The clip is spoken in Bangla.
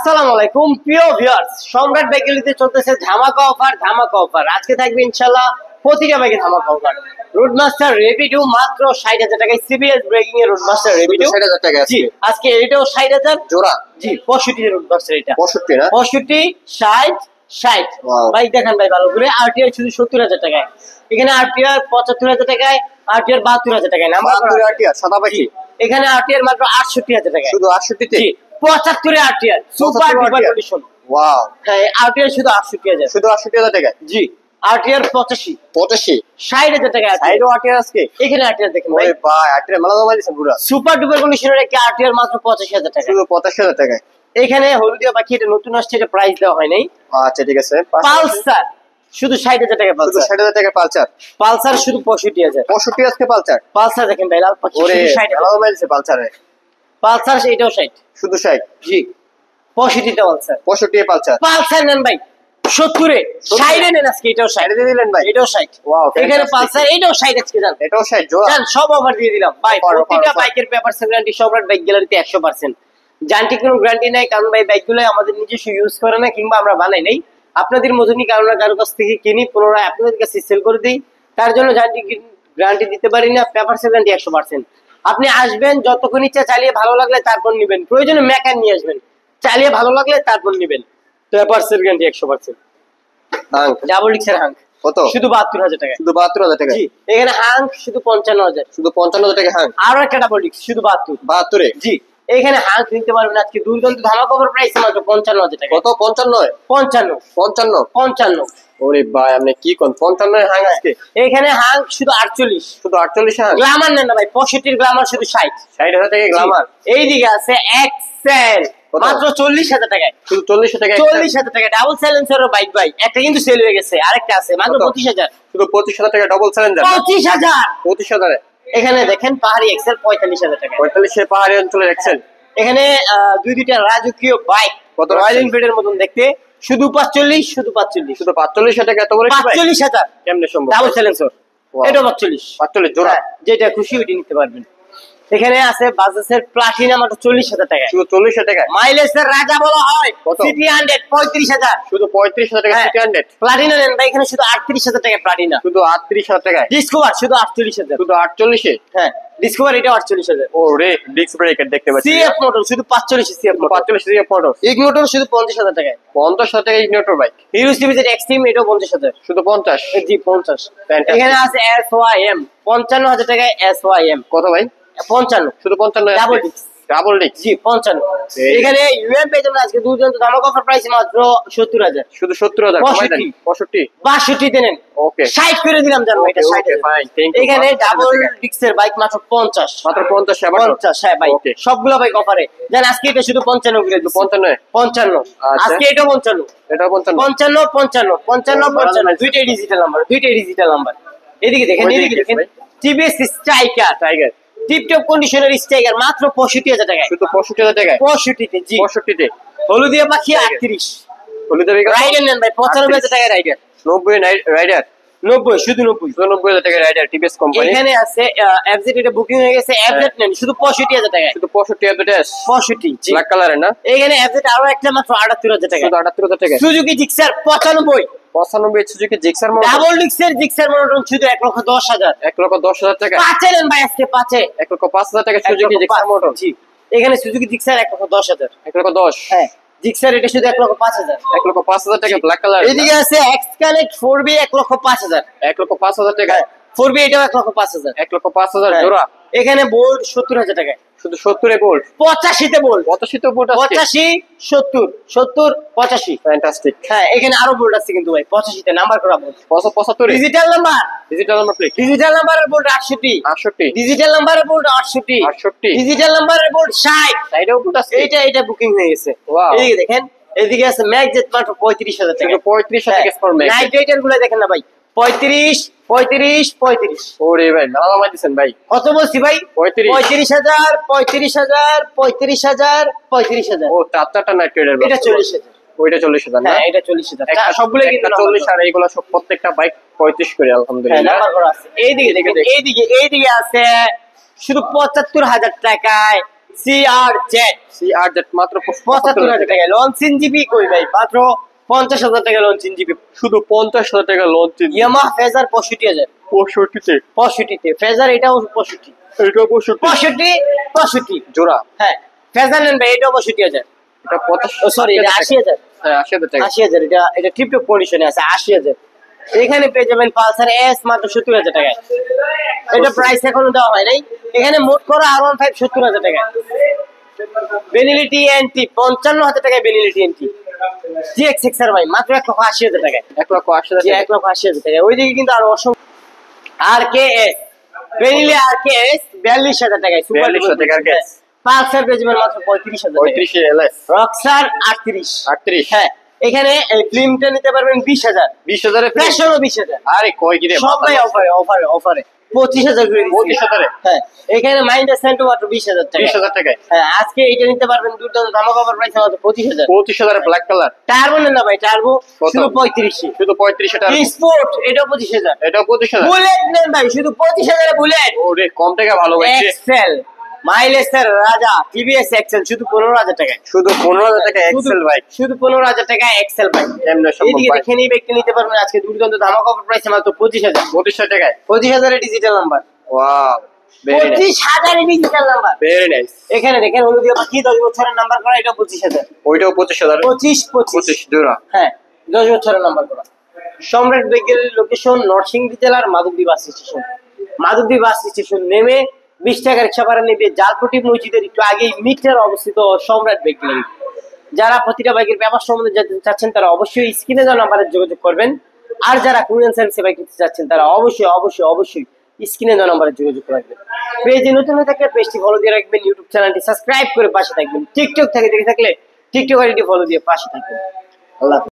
আসসালামু আলাইকুম প্রিয় ভিউয়ার্স, সম্রাট বাইকেলিতে চলতেছে ধামাকা অফার। আজকে থাকবে ইনশাআল্লাহ প্রতিটা বাইকে ধামাকা অফার। রোডমাস্টার রেপিডো মাত্র 60,000 টাকায়, সিবিএস ব্রেকিং এর রোডমাস্টার রেপিডো 60,000 টাকা জি আজকে এটাও 60,000 জোড়া। জি 65 এর রোডমাস্টার, এটা 65 না 65 60 বাইক দেখান ভাই ভালো করে। আরটিআর শুধু 70,000 টাকায়, এখানে আরটিআর 75,000 টাকায়, আরটিআর 72,000 টাকায় নাম্বার আরটিআর সাদা পাখি। এখানে আরটিআর মাত্র 68,000 টাকায়, শুধু 68 তে। জি 75 RTR super duper condition. Wow, হ্যাঁ আরটিআর শুধু 68,000, শুধু 68,000 টাকা। জি আরটিআর 85 60,000 টাকা আছে। সাইডও আরটিআর আজকে এখানে আরটিআর দেখেন ভাই, ওরে ভাই আরটিআর মেলা দাম দিয়েছেন পুরো। সুপার ডুপার কন্ডিশনের একটা আরটিআর মাত্র 85,000 টাকা, শুধু 85,000 টাকা। এখানে হলুদিয়া পাখি, এটা নতুন আসছে, এটা প্রাইস দেওয়া হয় নাই। আচ্ছা ঠিক আছে। পালসার শুধু 60,000 টাকা, শুধু পালসার 60,000 টাকা পালসার। পালসার শুধু 65,000। 65 আজকে পালসার। পালসার দেখেন ভাই, লাল পাখি ওরে শুধু 60,000। মেলা দাম দিয়েছে পালসারে। পালসার এটাও 60, শুধু 60। জি 65 টা পালসার। 65 এ পালসার। পালসার নেন ভাই 70 এ 60 নেন আজকে, এটাও 60 দিয়ে দিলেন ভাই। এটাও 60। ওয়াও, এখানে পালসার এটাও 60 আজকে জান, এটাও 60 জোড়া। জান সব অফার দিয়ে দিলাম ভাই। Offer, প্রত্যেকটা offer। বাইকের পেপার গ্যারান্টি সম্রাট বাইক গ্যালারিতে 100%। যান্ত্রিক কোনো গ্যারান্টি নাই, কারণ ভাই বাইকগুলো আমাদের নিজস্ব ইউজ করে না কিংবা আমরা বানাই নাই, আপনাদের মতনই কারো না কারো কাছ থেকে কিনি, পুনরায় আপনাদের কাছে সেল করে দিই। তার জন্য যান্ত্রিক গ্যারান্টি দিতে পারি না, পেপার গ্যারান্টি 100%। আপনি আসবেন, যতক্ষণ ইচ্ছা চালিয়ে ভালো লাগলে তারপর নিবেন, প্রয়োজনে মেকার নিয়ে আসবেন, চালিয়ে ভালো লাগলে তারপর নিবেন। Paper guarantee 100%। হাঙ্ক ডাবল ডিক্সের হাঙ্ক কত? শুধু 72,000 টাকা, শুধু 72,000 টাকা। জি এখানে হাঙ্ক শুধু 55,000, শুধু 55,000 টাকা হাঙ্ক। আরো একটা ডাবল ডিক্স শুধু 72। 72 এ। জি এখানে হাঙ্ক নিতে পারবেন আজকে দুর্দান্ত ধামাকা অফার প্রাইস মাত্র 55,000 টাকা। কত? 55 55 55 ওরে ভাই আপনি কি কোন 55 এর হাঙ্ক আজকে? এখানে হাঙ্ক শুধু 48। শুধু 48 হাঙ্ক। গ্ল্যামার নেন না ভাই, 65 এর গ্ল্যামার শুধু 60। 60,000 টাকা গ্ল্যামার। এইদিকে আছে এক্সেল কত? মাত্র 40,000 টাকায়। শুধু 40,000 টাকা। 40,000 টাকা ডাবল সাইলেন্সার বাইক ভাই, একটা কিন্তু সেল হয়ে গেছে, আরেকটা আছে মাত্র কত? 25,000। শুধু 25,000 টাকা ডাবল চ্যালেঞ্জার। 25,000 25,000 এ। এখানে দেখেন পাহাড়ি এক্সেল 45,000 টাকা। 45 এ পাহাড়ি অঞ্চলের এক্সেল। এখানে দুইটা রাজকীয় বাইক, কত রয়্যাল রাখছেন? এনফিল্ডের মতন দেখতে, শুধু 45 শুধু 45,000 টাকা এত বড় কি ভাই? 45,000 কেমনে সম্ভব? ডাবল সাইলেন্সার, এটা 45। 45 জোড়া। হ্যাঁ, যেটা খুশি ওইটা নিতে পারবেন। এখানে আছে বাজাজের প্লাটিনা মাত্র 40,000 টাকা, শুধু 40,000 টাকা। মাইলেজের রাজা বলা হয়। কত? সিটি 100 35,000। শুধু 35,000 টাকা সিটি 100। প্লাটিনা নেন ভাই, এখানে শুধু 38,000 টাকা প্লাটিনা। শুধু 38,000 টাকা। ডিসকভার শুধু 48,000। শুধু 48 এ। হ্যাঁ ডিসকভার এটা 48,000। ওরে ডিস্ক ব্রেকার দেখতে পাচ্ছি। সিএফ মোটর শুধু 45 সিএফ মোটর। 45 এর ফটো। ইগনোটর শুধু 50,000 টাকায়। 50,000 টাকা ইগনিটর বাইক। হিরো সিভিজের এক্সট্রিম এটাও 50,000। শুধু 50। জি 50। Fantastic. এখানে আছে SYM 55,000 টাকায় SYM কত ভাই? 55 শুধু 55 ডাবল ডিস্ক। Double disc. জি 55। এই। এখানে ইউএম পেয়ে যাবেন আজকে দুর্দান্ত ধামাকা অফার প্রাইস মাত্র 70,000। শুধু 70,000 কমাই দেন। 65 62 তে নেন, ওকে 60 করে দিলাম জানো এটা Okay, 60। okay, fine, thank you. এখানে ডাবল 50,000 ডিস্কের বাইক মাত্র 50। মাত্র 50 আবার 50 হ্যাঁ ভাই, ওকে সবগুলো বাইক অফারে। জান আজকে এটা শুধু 55 করে দিচ্ছি। 55 55 আচ্ছা। আজকে এটা 55 এটা 55 55 55 55 55 দুইটাই ডিজিটাল নাম্বার। এদিকে দেখেন, ওই দিকে এদিকে দেখেন, ভাই। টিভিএস স্ট্রাইকার টাইগার টিপটপ কন্ডিশনের স্ট্রাইকার মাত্র 65,000 টাকায়। শুধু 65,000 টাকা। 65 তে জি 65 তে হলুদিয়া পাখি 38। হলুদ বেগ রাইডার নেন ভাই 95,000 টাকায় রাইডার। 90 রাইডার। 90 শুধু 90। শুধু 90,000 টাকা রাইডার টিভিএস কোম্পানি। এখানে আছে এফজেড, এটা বুকিং হয়ে গেছে। এফজেড নেন শুধু 65,000 টাকায়। শুধু 65 এফজেডএস 65 জি। ব্ল্যাক কালারের না? এখানে এফজেড আরো একটা মাত্র 78,000 টাকা। শুধু 78,000 টাকা। Suzuki Gixxer 95 95 Suzuki Gixxer model double ডিক্সের মনোটন শুধু 1,10,000। 1,10,000 টাকা। পাঁচে নেন ভাই আজকে, পাঁচে 1,05,000 টাকা সুজুকি জিক্সার মডেল। জি এখানে সুজুকি জিক্সার 1,10,000। 1,10,000 হ্যাঁ জিক্সার এটা শুধু 1,05,000। 1,05,000 টাকা ব্ল্যাক কালার। এদিকে আছে এক্স কানেক্ট 4B 1,05,000। 1,05,000 টাকা। 4B এটাও 1,05,000। 1,05,000 জোড়া। এখানে বোল্ড 70,000 টাকায়। শুধু 70 এ বোল্ট। 85 তে বোল্ড। 85 তে বোল্ট আছে। 85 70 70 85। ফ্যান্টাস্টিক। হ্যাঁ এখানে আরো বোল্ড আছে কিন্তু ভাই 85 তে নাম্বার করা bold. 75 digital number, digital number plate. Digital নাম্বারের বোল্ড 68। 68 ডিজিটাল নাম্বারের বোল্ড 68। 68 ডিজিটাল নাম্বারের বোল্ড 60। সাইডেও বোল্ট আছে। এটা বুকিং হয়ে গেছে। Wow. এদিকে দেখেন, এদিকে আছে ম্যাগজেট মাত্র 35,000 টাকা। শুধু 35,000 টাকা স্কোর ম্যাক্স। নাইট রাইডার গুলো দেখেন না ভাই, 35 35 35। ওরে ভাই মেলা দাম দিছেন ভাই। কত বলছি ভাই? 35,000 35,000 35,000 35,000। ও চারটা নাইট রাইডার। এটা 40,000। ওইটা 40,000 না? হ্যাঁ এটা 40,000। একটা সবগুলো কিন্তু 40 আর এইগুলো সব প্রত্যেকটা বাইক 35 করে আলহামদুলিল্লাহ। নাম্বার করা আছে। এইদিকে দেখেন, এইদিকে আছে শুধু 75,000 টাকায় CRZ মাত্র 75,000 টাকা। লঞ্চিন জিবি কই ভাই, মাত্র 50,000 টাকা লঞ্চিন জিবি। শুধু 50,000 টাকা লঞ্চ। Yamaha phasor 65,000। 65 ফেজার, এটাও 65। এটা 65 জোড়া। হ্যাঁ ফেজার নেন ভাই, এটাও 65,000। এটা 50, সরি এটা 80,000। হ্যাঁ 80,000 টাকা। 80,000, এটা টিপটপ কন্ডিশনে আছে 80,000। এখানে পেয়ে যাবেন পালসার এস মাত্র 70,000 টাকায়। এটা প্রাইস এখনো দেওয়া হয় নাই। এখানে মোট করা R15 70,000 টাকায়। বেনিলিটি এনটি 55,000 টাকায়। বেনিলিটি এনটি GX6R ভাই মাত্র 1,80,000 টাকায়। 1,80,000 জি 1,80,000 টাকায়। ওইদিকে কিন্তু আরো অসংখ্য RKS, বেনিলি RKS 42,000 টাকায়। সুপার 42,000 টাকার কেস। পালসার পেয়ে যাবেন মাত্র 35,000 টাকায়। 35 LS। রকসার 38। 38। হ্যাঁ এখানে ফিল্মটা নিতে পারবেন 20,000। 20,000 এ ফ্রেশনও 20,000। আরে কই কি রে, সবাই অফারে 25,000 করে দিচ্ছি। 25,000 এ। হ্যাঁ এখানে মাইন্ডাস সেন্টো মাত্র 20,000 টাকা। 20,000 টাকায়। হ্যাঁ আজকে এটা নিতে পারবেন দুর্দান্ত ধামাকা অফার প্রাইস মাত্র 25,000। 25,000 ব্ল্যাক কালার। টার্বো নেন না ভাই, টার্বো কত? শুধু 35। শুধু 35 টাকা। স্পোর্ট এটাও 25,000। এটাও 25,000। বুলেট নেন ভাই শুধু 25,000 এ বুলেট। ওরে কম টাকা ভালো হয়েছে। এক্সেল মাইলেজের রাজা টিভিএস এক্সেল শুধু 15,000 টাকায়। শুধু 15,000 টাকা এক্সেল বাইক। শুধু 15,000 টাকা এক্সেল বাইক। এমনি সম্ভব এদিকে বাইক। দেখে নিয়ে ব্যক্তি নিতে পারবেন আজকে দুর্দান্ত ধামাকা অফার প্রাইসে মাত্র 25,000। 25,000 টাকায়। 25,000 এর digital number. Wow, very nice, 25,000 এর ডিজিটাল নাম্বার। Very nice. এখানে দেখেন হলুদিয়া পাখি 10 বছরের নাম্বার করা, এটা 25,000। ওইটাও 25,000। 25 জোড়া। হ্যাঁ 10 বছরের নাম্বার করা। সম্রাট বাইকের লোকেশন নরসিংদী জেলার Madhabdi bus station. Madhabdi bus station নেমে 20 টাকা রিক্সা ভাড়া নেবে জালপটি মসজিদের একটু আগেই মিটার অবস্থিত সম্রাট বাইক গ্যালারি। যারা প্রতিটা বাইকের ব্যাপার সম্বন্ধে জানতে চাচ্ছেন তারা অবশ্যই স্ক্রিনে দেওয়া নাম্বারে যোগাযোগ করবেন। আর যারা কুরিয়ান সার্ভিসে বাইক কিনতে চাচ্ছেন তারা অবশ্যই স্ক্রিনে দেওয়া নাম্বারে যোগাযোগ রাখবেন। পেজে নতুন হয়ে থাকলে পেজটি ফলো দিয়ে রাখবেন, ইউটিউব চ্যানেলটি সাবস্ক্রাইব করে পাশে থাকবেন। টিকটক থেকে দেখে থাকলে টিকটক আইডি ফলো দিয়ে পাশে থাকবেন। আল্লাহ হাফেজ।